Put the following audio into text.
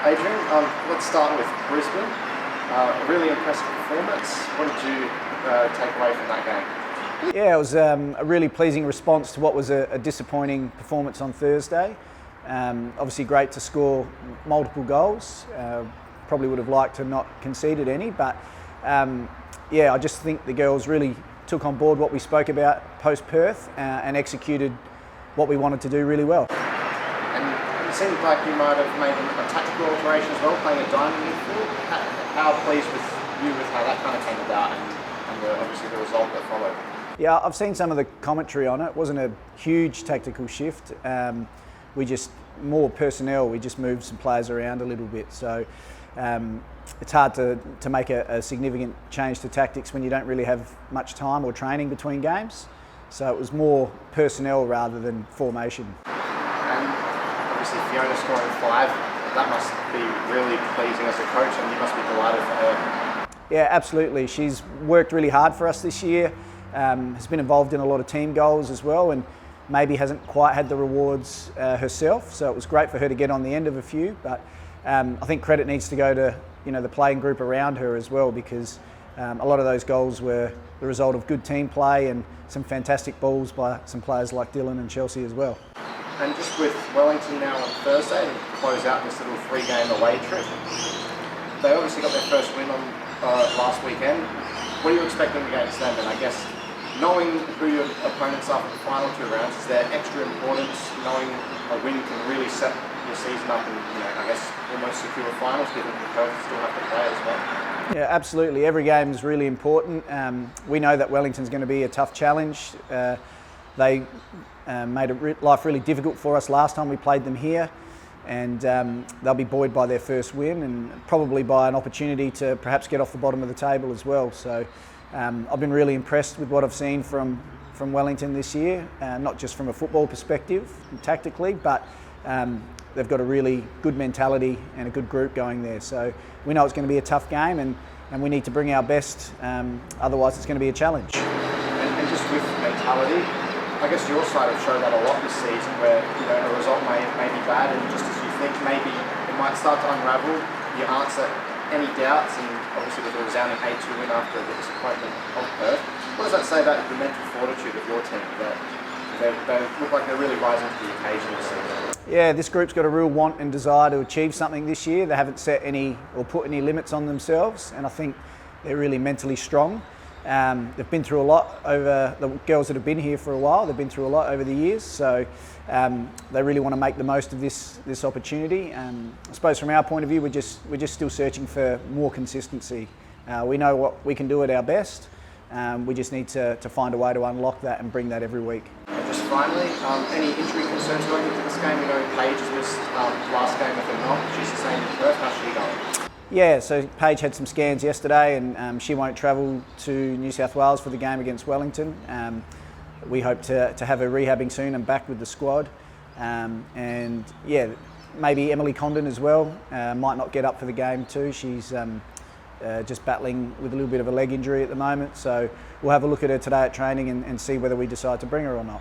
Adrian, let's start with Brisbane. A really impressive performance. What did you take away from that game? Yeah, it was a really pleasing response to what was a disappointing performance on Thursday. Obviously great to score multiple goals. Probably would have liked to not conceded any, but yeah, I just think the girls really took on board what we spoke about post-Perth and executed what we wanted to do really well. And it seemed like you might have made a tactical alteration as well, playing a diamond midfield. How pleased with how that kind of came about and obviously the result that followed? Yeah, I've seen some of the commentary on it. It wasn't a huge tactical shift. We just, more personnel, we just moved some players around a little bit. So it's hard to make a significant change to tactics when you don't really have much time or training between games. So it was more personnel rather than formation. And obviously Fiona scoring 5, that must be really pleasing as a coach, and you must be delighted for her. Yeah, absolutely. She's worked really hard for us this year, has been involved in a lot of team goals as well, and maybe hasn't quite had the rewards herself. So it was great for her to get on the end of a few, but I think credit needs to go to the playing group around her as well, because a lot of those goals were the result of good team play and some fantastic balls by some players like Dylan and Chelsea as well. And just with Wellington now on Thursday to close out this little 3-game away trip, they obviously got their first win on last weekend. What are you expecting against them? And I guess knowing who your opponents are for the final 2 rounds, is there extra importance knowing a win can really set your season up and I guess almost secure finals, given the Perth still have to play as well? Yeah, absolutely. Every game is really important. We know that Wellington's going to be a tough challenge. They made life really difficult for us last time we played them here, and they'll be buoyed by their first win and probably by an opportunity to perhaps get off the bottom of the table as well. So I've been really impressed with what I've seen from Wellington this year, not just from a football perspective tactically, but they've got a really good mentality and a good group going there. So we know it's going to be a tough game, and we need to bring our best, otherwise it's going to be a challenge. And just with mentality, I guess your side have shown that a lot this season, where a result may be bad, and just as you think maybe it might start to unravel, you answer any doubts, and obviously with a resounding 8-2 win after the disappointment of Perth. What does that say about the mental fortitude of your team, that they look like they're really rising to the occasion this season? Yeah, this group's got a real want and desire to achieve something this year. They haven't set any or put any limits on themselves, and I think they're really mentally strong. They've been through a lot over, the girls that have been here for a while, they've been through a lot over the years, so they really want to make the most of this opportunity. I suppose from our point of view, we're just still searching for more consistency. We know what we can do at our best. We just need to find a way to unlock that and bring that every week. And just finally, any injury concerns going into this game? We know Paige has missed last game with a knock. She's the same in Perth. How's she going? Yeah, so Paige had some scans yesterday, and she won't travel to New South Wales for the game against Wellington. We hope to have her rehabbing soon and back with the squad. And yeah, maybe Emily Condon as well might not get up for the game too. She's just battling with a little bit of a leg injury at the moment, so we'll have a look at her today at training and see whether we decide to bring her or not.